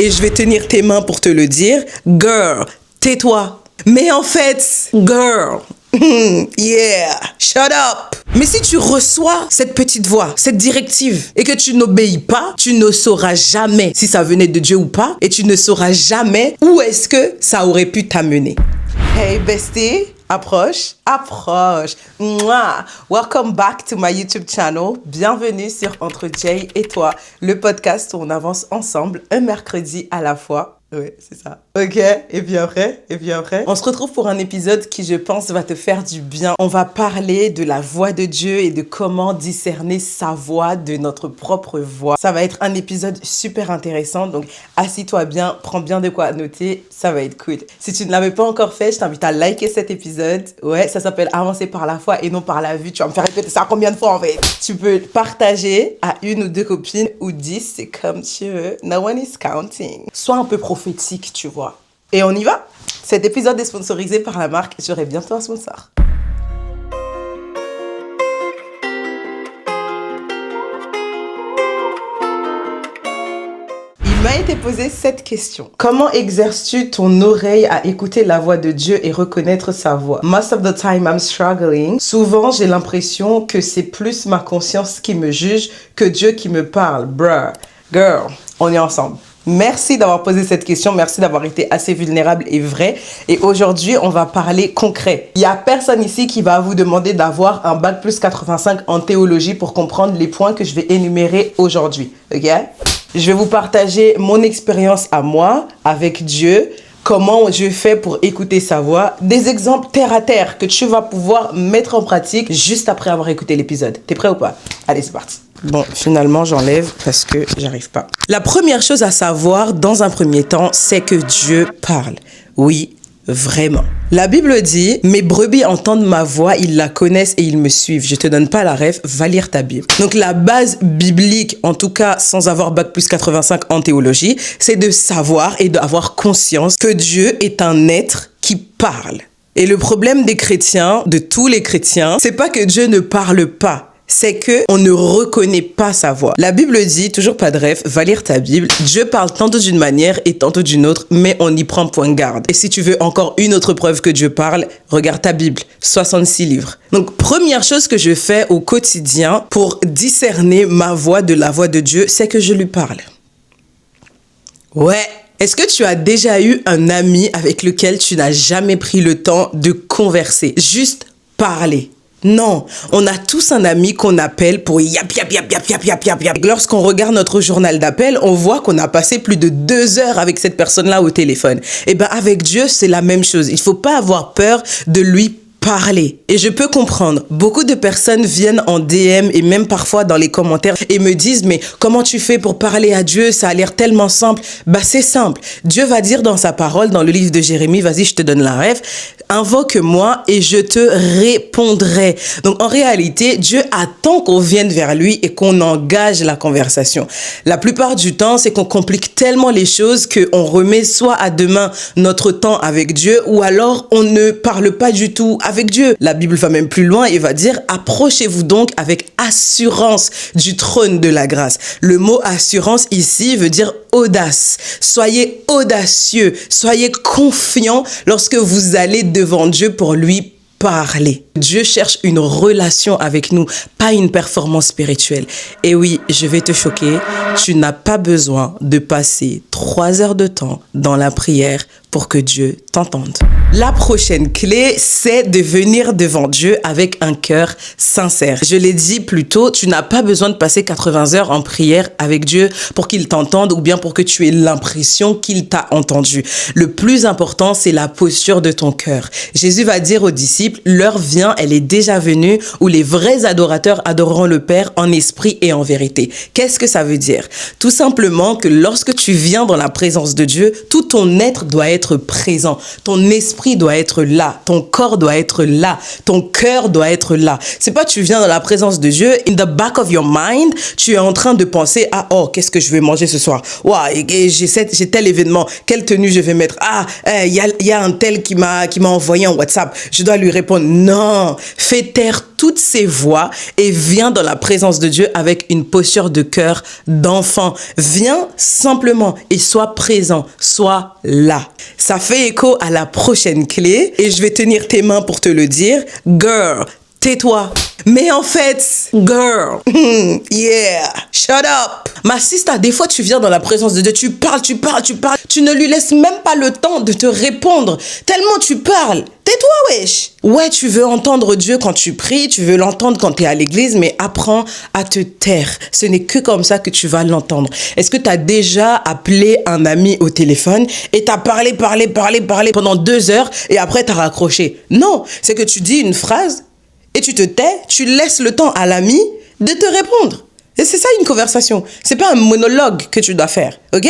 et je vais tenir tes mains pour te le dire. Girl, tais-toi. Mais en fait, girl, yeah, shut up. Mais si tu reçois cette petite voix, cette directive, et que tu n'obéis pas, tu ne sauras jamais si ça venait de Dieu ou pas, et tu ne sauras jamais où est-ce que ça aurait pu t'amener. Hey bestie, approche, approche. Mouah. Welcome back to my YouTube channel. Bienvenue sur Entre Jay et toi, le podcast où on avance ensemble un mercredi à la fois. Ouais, c'est ça. Ok, et puis après, on se retrouve pour un épisode qui, je pense, va te faire du bien. On va parler de la voix de Dieu et de comment discerner sa voix de notre propre voix. Ça va être un épisode super intéressant, donc assis-toi bien, prends bien de quoi noter, ça va être cool. Si tu ne l'avais pas encore fait, je t'invite à liker cet épisode. Ouais, ça s'appelle Avancer par la foi et non par la vue. Tu vas me faire répéter ça combien de fois en fait? Tu peux partager à une ou deux copines ou 10, c'est comme tu veux. No one is counting. Sois un peu prophétique, tu vois. Et on y va. Cet épisode est sponsorisé par la marque J'aurai bientôt un sponsor. Il m'a été posé cette question. Comment exerces-tu ton oreille à écouter la voix de Dieu et reconnaître sa voix? Most of the time, I'm struggling. Souvent, j'ai l'impression que c'est plus ma conscience qui me juge que Dieu qui me parle. Bruh, girl, on est ensemble. Merci d'avoir posé cette question, merci d'avoir été assez vulnérable et vrai. Et aujourd'hui, on va parler concret. Il n'y a personne ici qui va vous demander d'avoir un bac plus 85 en théologie pour comprendre les points que je vais énumérer aujourd'hui. Ok? Je vais vous partager mon expérience à moi avec Dieu, comment je fais pour écouter sa voix, des exemples terre à terre que tu vas pouvoir mettre en pratique juste après avoir écouté l'épisode. T'es prêt ou pas? Allez, c'est parti. Bon, finalement, j'enlève parce que j'arrive pas. La première chose à savoir, dans un premier temps, c'est que Dieu parle. Oui, vraiment. La Bible dit, mes brebis entendent ma voix, ils la connaissent et ils me suivent. Je te donne pas la ref, va lire ta Bible. Donc la base biblique, en tout cas sans avoir bac plus 85 en théologie, c'est de savoir et d'avoir conscience que Dieu est un être qui parle. Et le problème des chrétiens, de tous les chrétiens, c'est pas que Dieu ne parle pas. C'est que on ne reconnaît pas sa voix. La Bible dit, toujours pas de ref, va lire ta Bible. Dieu parle tantôt d'une manière et tantôt d'une autre, mais on y prend point garde. Et si tu veux encore une autre preuve que Dieu parle, regarde ta Bible, 66 livres. Donc, première chose que je fais au quotidien pour discerner ma voix de la voix de Dieu, c'est que je lui parle. Ouais. Est-ce que tu as déjà eu un ami avec lequel tu n'as jamais pris le temps de converser? Juste parler. Non, on a tous un ami qu'on appelle pour yap. Lorsqu'on regarde notre journal d'appel, on voit qu'on a passé plus de 2 heures avec cette personne-là au téléphone. Et ben avec Dieu, c'est la même chose. Il faut pas avoir peur de lui parler. Et je peux comprendre, beaucoup de personnes viennent en DM et même parfois dans les commentaires et me disent, mais comment tu fais pour parler à Dieu? Ça a l'air tellement simple. Bah c'est simple. Dieu va dire dans sa parole, dans le livre de Jérémie, vas-y, je te donne la ref, invoque-moi et je te répondrai. Donc en réalité, Dieu attend qu'on vienne vers lui et qu'on engage la conversation. La plupart du temps, c'est qu'on complique tellement les choses qu'on remet soit à demain notre temps avec Dieu ou alors on ne parle pas du tout avec Dieu. La Bible va même plus loin et va dire, approchez-vous donc avec assurance du trône de la grâce. Le mot assurance ici veut dire audace. Soyez audacieux, soyez confiants lorsque vous allez devant Dieu pour lui parler. Dieu cherche une relation avec nous, pas une performance spirituelle. Et oui, je vais te choquer, tu n'as pas besoin de passer 3 heures de temps dans la prière pour que Dieu t'entende. La prochaine clé, c'est de venir devant Dieu avec un cœur sincère. Je l'ai dit plus tôt, tu n'as pas besoin de passer 80 heures en prière avec Dieu pour qu'il t'entende ou bien pour que tu aies l'impression qu'il t'a entendu. Le plus important, c'est la posture de ton cœur. Jésus va dire aux disciples, l'heure vient, elle est déjà venue, où les vrais adorateurs adoreront le Père en esprit et en vérité. Qu'est-ce que ça veut dire? Tout simplement que lorsque tu viens dans la présence de Dieu, tout ton être doit être être présent. Ton esprit doit être là. Ton corps doit être là. Ton cœur doit être là. C'est pas tu viens dans la présence de Dieu, in the back of your mind, tu es en train de penser à oh, qu'est-ce que je vais manger ce soir? Ouah, j'ai tel événement, quelle tenue je vais mettre? Ah, il y a un tel qui m'a envoyé un WhatsApp, je dois lui répondre. Non, fais taire toutes ces voix et viens dans la présence de Dieu avec une posture de cœur d'enfant. Viens simplement et sois présent, sois là. Ça fait écho à la prochaine clé et je vais tenir tes mains pour te le dire. Girl, tais-toi. Mais en fait, girl, yeah, shut up. Ma sister, des fois tu viens dans la présence de Dieu, tu parles, tu ne lui laisses même pas le temps de te répondre, tellement tu parles. Tais-toi, wesh. Ouais, tu veux entendre Dieu quand tu pries, tu veux l'entendre quand tu es à l'église, mais apprends à te taire. Ce n'est que comme ça que tu vas l'entendre. Est-ce que tu as déjà appelé un ami au téléphone et tu as parlé pendant 2 heures et après tu as raccroché? Non, c'est que tu dis une phrase et tu te tais, tu laisses le temps à l'ami de te répondre. Et c'est ça une conversation. C'est pas un monologue que tu dois faire, ok?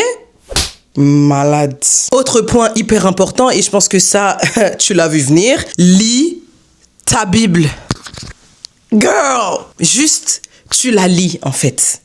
Malade. Autre point hyper important, et je pense que ça, tu l'as vu venir, lis ta Bible. Girl, juste, tu la lis en fait.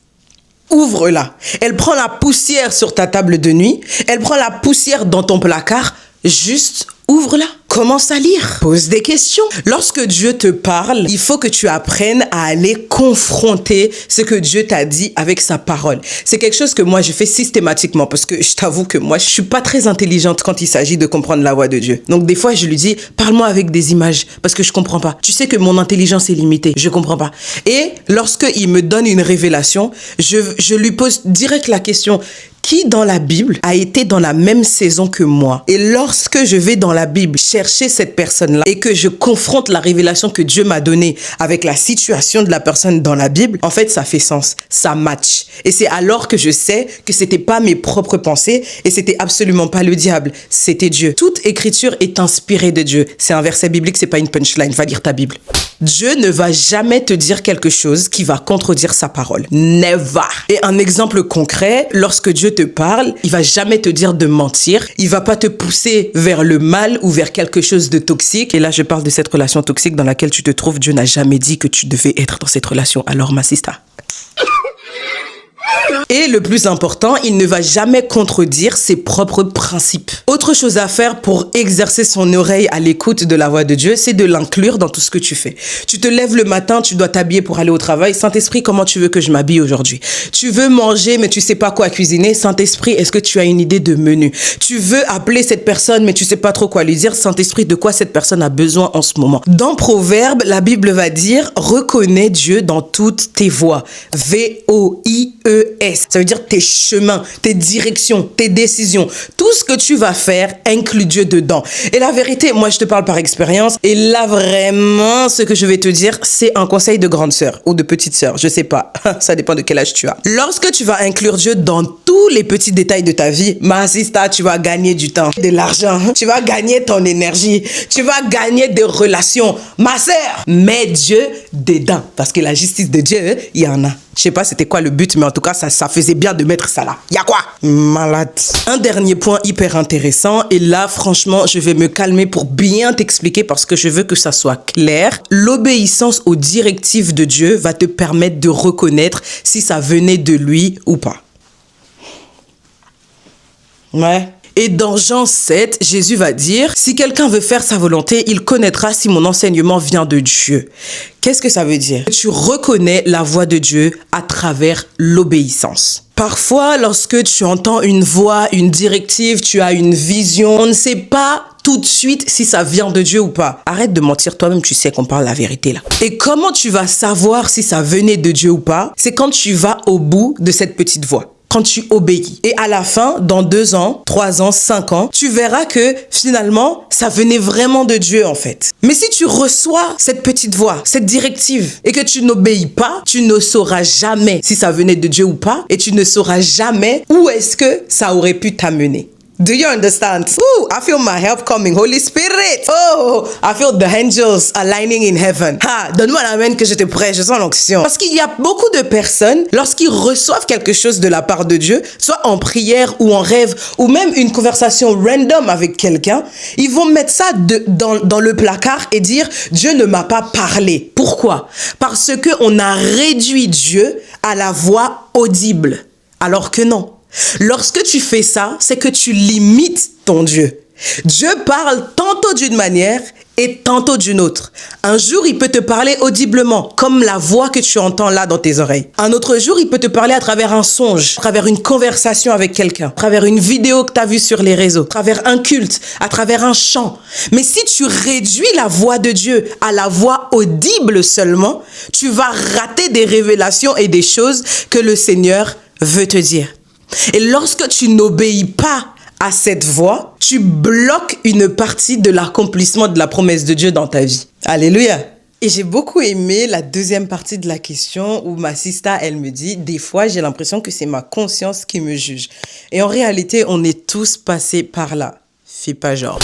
Ouvre-la. Elle prend la poussière sur ta table de nuit, elle prend la poussière dans ton placard, juste ouvre-la. Commence à lire. Pose des questions. Lorsque Dieu te parle, il faut que tu apprennes à aller confronter ce que Dieu t'a dit avec sa parole. C'est quelque chose que moi, je fais systématiquement parce que je t'avoue que moi, je suis pas très intelligente quand il s'agit de comprendre la voix de Dieu. Donc, des fois, je lui dis, parle-moi avec des images parce que je comprends pas. Tu sais que mon intelligence est limitée. Je comprends pas. Et lorsque il me donne une révélation, je lui pose direct la question, qui dans la Bible a été dans la même saison que moi? Et lorsque je vais dans la Bible chercher cette personne-là et que je confronte la révélation que Dieu m'a donnée avec la situation de la personne dans la Bible, en fait, ça fait sens, ça match. Et c'est alors que je sais que c'était pas mes propres pensées et c'était absolument pas le diable, c'était Dieu. Toute écriture est inspirée de Dieu. C'est un verset biblique, c'est pas une punchline. Va lire ta Bible. Dieu ne va jamais te dire quelque chose qui va contredire sa parole. Never. Et un exemple concret, lorsque Dieu te parle, il va jamais te dire de mentir. Il va pas te pousser vers le mal ou vers quelque chose de toxique. Et là, je parle de cette relation toxique dans laquelle tu te trouves. Dieu n'a jamais dit que tu devais être dans cette relation. Alors, ma sister. Et le plus important, il ne va jamais contredire ses propres principes. Autre chose à faire pour exercer son oreille à l'écoute de la voix de Dieu, c'est de l'inclure dans tout ce que tu fais. Tu te lèves le matin, tu dois t'habiller pour aller au travail. Saint-Esprit, comment tu veux que je m'habille aujourd'hui? Tu veux manger, mais tu sais pas quoi cuisiner. Saint-Esprit, est-ce que tu as une idée de menu? Tu veux appeler cette personne, mais tu sais pas trop quoi lui dire. Saint-Esprit, de quoi cette personne a besoin en ce moment? Dans Proverbes, la Bible va dire, reconnais Dieu dans toutes tes voies. V-O-I-E-S. Ça veut dire tes chemins, tes directions, tes décisions. Tout ce que tu vas faire, inclut Dieu dedans. Et la vérité, moi je te parle par expérience. Et là vraiment, ce que je vais te dire, c'est un conseil de grande sœur ou de petite sœur. Je sais pas. Ça dépend de quel âge tu as. Lorsque tu vas inclure Dieu dans tous les petits détails de ta vie, ma sister, tu vas gagner du temps, de l'argent. Tu vas gagner ton énergie. Tu vas gagner des relations. Ma sœur, mets Dieu dedans. Parce que la justice de Dieu, il y en a. Je sais pas c'était quoi le but, mais en tout cas, ça faisait bien de mettre ça là. Y'a quoi? Malade. Un dernier point hyper intéressant, et là, franchement, je vais me calmer pour bien t'expliquer parce que je veux que ça soit clair. L'obéissance aux directives de Dieu va te permettre de reconnaître si ça venait de lui ou pas. Ouais. Et dans Jean 7, Jésus va dire, si quelqu'un veut faire sa volonté, il connaîtra si mon enseignement vient de Dieu. Qu'est-ce que ça veut dire? Tu reconnais la voix de Dieu à travers l'obéissance. Parfois, lorsque tu entends une voix, une directive, tu as une vision, on ne sait pas tout de suite si ça vient de Dieu ou pas. Arrête de mentir, toi-même tu sais qu'on parle la vérité là. Et comment tu vas savoir si ça venait de Dieu ou pas? C'est quand tu vas au bout de cette petite voie. Quand tu obéis. Et à la fin, dans 2 ans, 3 ans, 5 ans, tu verras que finalement, ça venait vraiment de Dieu en fait. Mais si tu reçois cette petite voix, cette directive, et que tu n'obéis pas, tu ne sauras jamais si ça venait de Dieu ou pas, et tu ne sauras jamais où est-ce que ça aurait pu t'amener. Do you understand? Ooh, I feel my help coming. Holy Spirit. Oh, I feel the angels aligning in heaven. Ha, donne-moi l'amen que je te prête, je sens l'onction. Parce qu'il y a beaucoup de personnes, lorsqu'ils reçoivent quelque chose de la part de Dieu, soit en prière ou en rêve, ou même une conversation random avec quelqu'un, ils vont mettre ça dans le placard et dire « Dieu ne m'a pas parlé ». Pourquoi? Parce qu'on a réduit Dieu à la voix audible. Alors que non. Lorsque tu fais ça, c'est que tu limites ton Dieu. Dieu parle tantôt d'une manière et tantôt d'une autre. Un jour, il peut te parler audiblement, comme la voix que tu entends là dans tes oreilles. Un autre jour, il peut te parler à travers un songe, à travers une conversation avec quelqu'un, à travers une vidéo que tu as vue sur les réseaux, à travers un culte, à travers un chant. Mais si tu réduis la voix de Dieu à la voix audible seulement, tu vas rater des révélations et des choses que le Seigneur veut te dire. Et lorsque tu n'obéis pas à cette voix, tu bloques une partie de l'accomplissement de la promesse de Dieu dans ta vie. Alléluia. Et j'ai beaucoup aimé la deuxième partie de la question où ma sista, elle me dit, des fois, j'ai l'impression que c'est ma conscience qui me juge. Et en réalité, on est tous passés par là. Fais pas genre.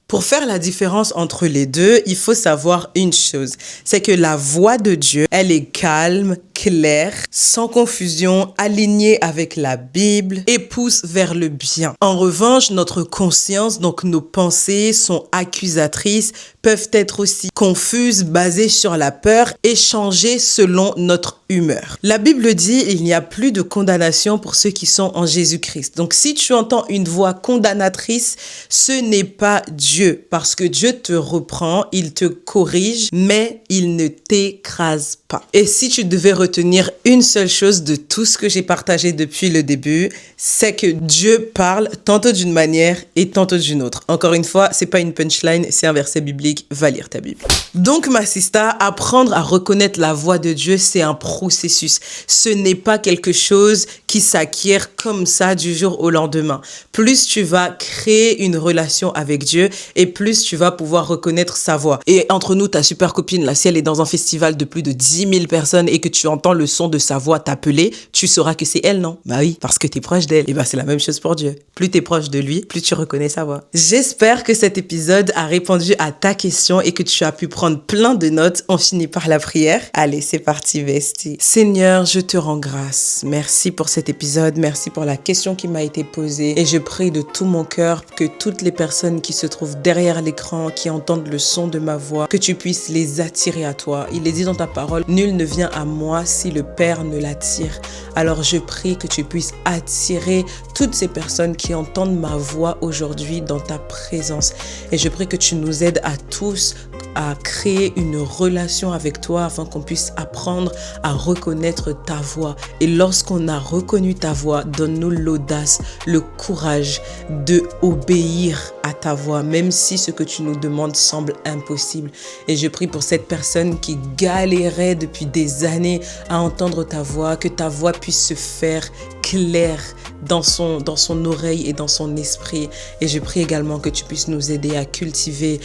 Pour faire la différence entre les deux, il faut savoir une chose, c'est que la voix de Dieu, elle est calme, claire, sans confusion, alignée avec la Bible et pousse vers le bien. En revanche, notre conscience, donc nos pensées sont accusatrices, peuvent être aussi confuses, basées sur la peur et changer selon notre humeur. La Bible dit, il n'y a plus de condamnation pour ceux qui sont en Jésus-Christ. Donc si tu entends une voix condamnatrice, ce n'est pas Dieu, parce que Dieu te reprend, il te corrige, mais il ne t'écrase pas. Et si tu devais retenir une seule chose de tout ce que j'ai partagé depuis le début, c'est que Dieu parle tantôt d'une manière et tantôt d'une autre. Encore une fois, c'est pas une punchline, c'est un verset biblique, va lire ta Bible. Donc ma sista, apprendre à reconnaître la voix de Dieu, c'est un processus. Ce n'est pas quelque chose qui s'acquiert comme ça du jour au lendemain. Plus tu vas créer une relation avec Dieu et plus tu vas pouvoir reconnaître sa voix. Et entre nous, ta super copine, là, si elle est dans un festival de plus de 10 000 personnes et que tu entends le son de sa voix t'appeler, tu sauras que c'est elle, non? Bah oui, parce que tu es proche d'elle. Et bah c'est la même chose pour Dieu. Plus tu es proche de lui, plus tu reconnais sa voix. J'espère que cet épisode a répondu à ta question et que tu as pu prendre plein de notes. On finit par la prière. Allez, c'est parti, bestie. Seigneur, je te rends grâce. Merci pour cet épisode. Merci pour la question qui m'a été posée. Et je prie de tout mon cœur que toutes les personnes qui se trouvent derrière l'écran, qui entendent le son de ma voix, que tu puisses les attirer à toi. Il est dit dans ta parole, nul ne vient à moi si le Père ne l'attire. Alors je prie que tu puisses attirer toutes ces personnes qui entendent ma voix aujourd'hui dans ta présence. Et je prie que tu nous aides à tous à créer une relation avec toi afin qu'on puisse apprendre à reconnaître ta voix. Et lorsqu'on a reconnu ta voix, donne-nous l'audace, le courage de obéir à ta voix, même si ce que tu nous demandes semble impossible. Et je prie pour cette personne qui galérait depuis des années à entendre ta voix, que ta voix puisse se faire claire dans son oreille et dans son esprit. Et je prie également que tu puisses nous aider à cultiver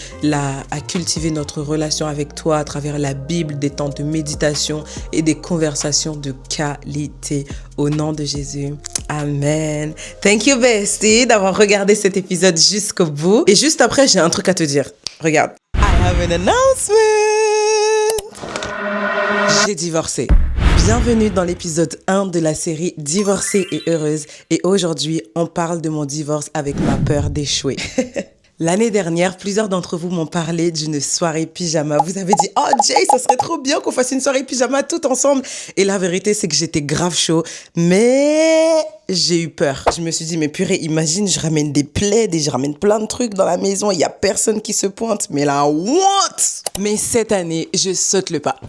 notre relation avec toi à travers la Bible, des temps de méditation et des conversations de qualité. Au nom de Jésus. Amen. Thank you, bestie, d'avoir regardé cet épisode jusqu'au bout. Et juste après, j'ai un truc à te dire. Regarde. I have an announcement. J'ai divorcé. Bienvenue dans l'épisode 1 de la série Divorcée et heureuse. Et aujourd'hui, on parle de mon divorce avec ma peur d'échouer. L'année dernière, plusieurs d'entre vous m'ont parlé d'une soirée pyjama. Vous avez dit « Oh Jay, ça serait trop bien qu'on fasse une soirée pyjama tout ensemble !» Et la vérité, c'est que j'étais grave chaud. Mais j'ai eu peur. Je me suis dit « Mais purée, imagine, je ramène des plaids et je ramène plein de trucs dans la maison. Il n'y a personne qui se pointe. Mais là, what ?» Mais cette année, je saute le pas.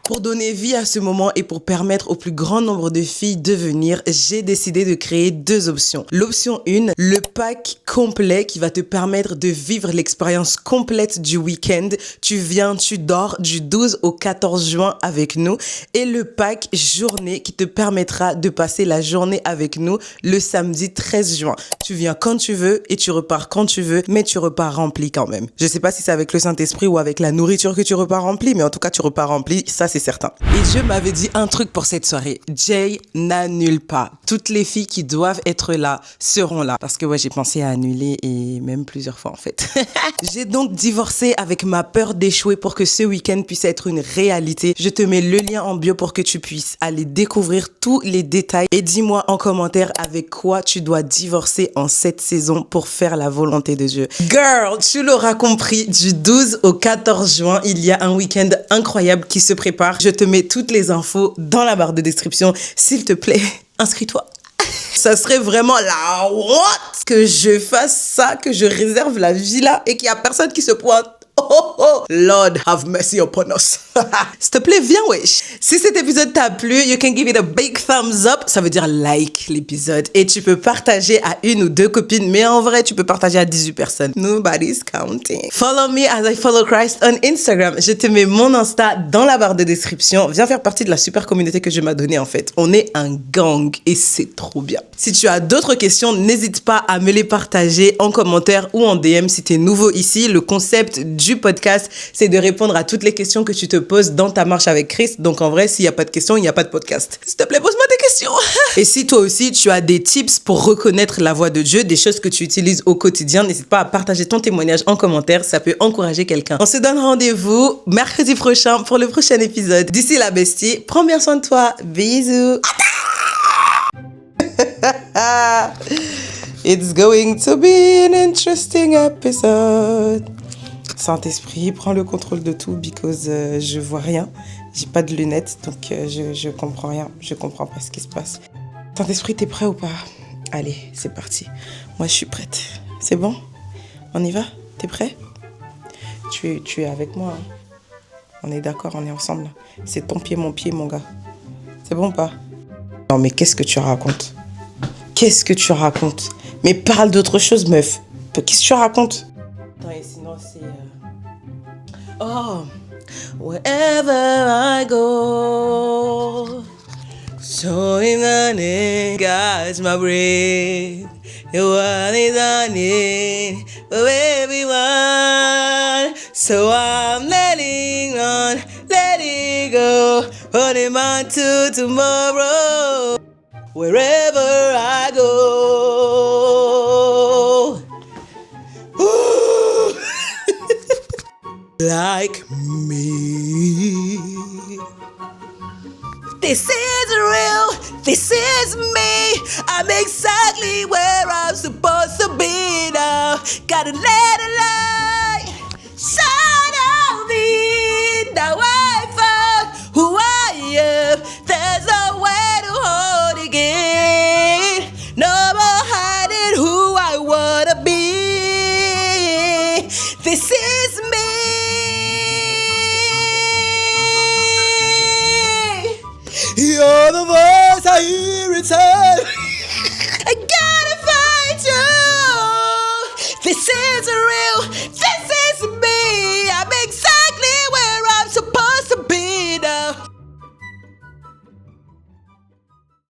Pour donner vie à ce moment et pour permettre au plus grand nombre de filles de venir, j'ai décidé de créer 2 options. L'option 1, le pack complet qui va te permettre de vivre l'expérience complète du week-end. Tu viens, tu dors du 12 au 14 juin avec nous. Et le pack journée qui te permettra de passer la journée avec nous le samedi 13 juin. Tu viens quand tu veux et tu repars quand tu veux, mais tu repars rempli quand même. Je sais pas si c'est avec le Saint-Esprit ou avec la nourriture que tu repars rempli, mais en tout cas, tu repars rempli, ça c'est certain. Et Dieu m'avait dit un truc pour cette soirée. Jay, n'annule pas. Toutes les filles qui doivent être là seront là. Parce que ouais, j'ai pensé à annuler et même plusieurs fois en fait. J'ai donc divorcé avec ma peur d'échouer pour que ce week-end puisse être une réalité. Je te mets le lien en bio pour que tu puisses aller découvrir tous les détails et dis-moi en commentaire avec quoi tu dois divorcer en cette saison pour faire la volonté de Dieu. Girl, tu l'auras compris, du 12 au 14 juin, il y a un week-end incroyable qui se prépare. Je te mets toutes les infos dans la barre de description. S'il te plaît, inscris-toi. Ça serait vraiment la honte que je fasse ça, que je réserve la villa et qu'il y a personne qui se pointe. Oh, oh, Lord have mercy upon us. S'il te plaît, viens, wesh. Si cet épisode t'a plu, you can give it a big thumbs up. Ça veut dire like l'épisode. Et tu peux partager à 1 ou 2 copines. Mais en vrai, tu peux partager à 18 personnes. Nobody's counting. Follow me as I follow Christ on Instagram. Je te mets mon Insta dans la barre de description. Viens faire partie de la super communauté que Dieu m'a donnée, en fait. On est un gang et c'est trop bien. Si tu as d'autres questions, n'hésite pas à me les partager en commentaire ou en DM si tu es nouveau ici. Le concept du podcast, c'est de répondre à toutes les questions que tu te poses dans ta marche avec Christ. Donc en vrai, s'il n'y a pas de questions, il n'y a pas de podcast. S'il te plaît, pose-moi des questions. Et si toi aussi, tu as des tips pour reconnaître la voix de Dieu, des choses que tu utilises au quotidien, n'hésite pas à partager ton témoignage en commentaire. Ça peut encourager quelqu'un. On se donne rendez-vous mercredi prochain pour le prochain épisode. D'ici là, bestie, prends bien soin de toi. Bisous. It's going to be an interesting episode. Saint-Esprit, prends le contrôle de tout because je vois rien. J'ai pas de lunettes, donc je comprends rien. Je comprends pas ce qui se passe. Saint-Esprit, t'es prêt ou pas? Allez, c'est parti. Moi, je suis prête. C'est bon? On y va? T'es prêt? Tu es avec moi. Hein? On est d'accord, on est ensemble. C'est ton pied, mon gars. C'est bon ou pas? Non, mais qu'est-ce que tu racontes? Qu'est-ce que tu racontes? Mais parle d'autre chose, meuf. Qu'est-ce que tu racontes? Attends, et sinon, c'est... Oh, wherever I go, so in the name, God's my breath. The one is on it for everyone. So I'm letting on, letting go, holding on to tomorrow. Wherever I go. Like me. This is real, this is me. I'm exactly where I'm supposed to be now. Gotta let a light shine on me. Now I found who I am. There's no way to hold again. No more hiding who I wanna be. This is me. You're the voice I hear inside. I gotta find you. This is real. This is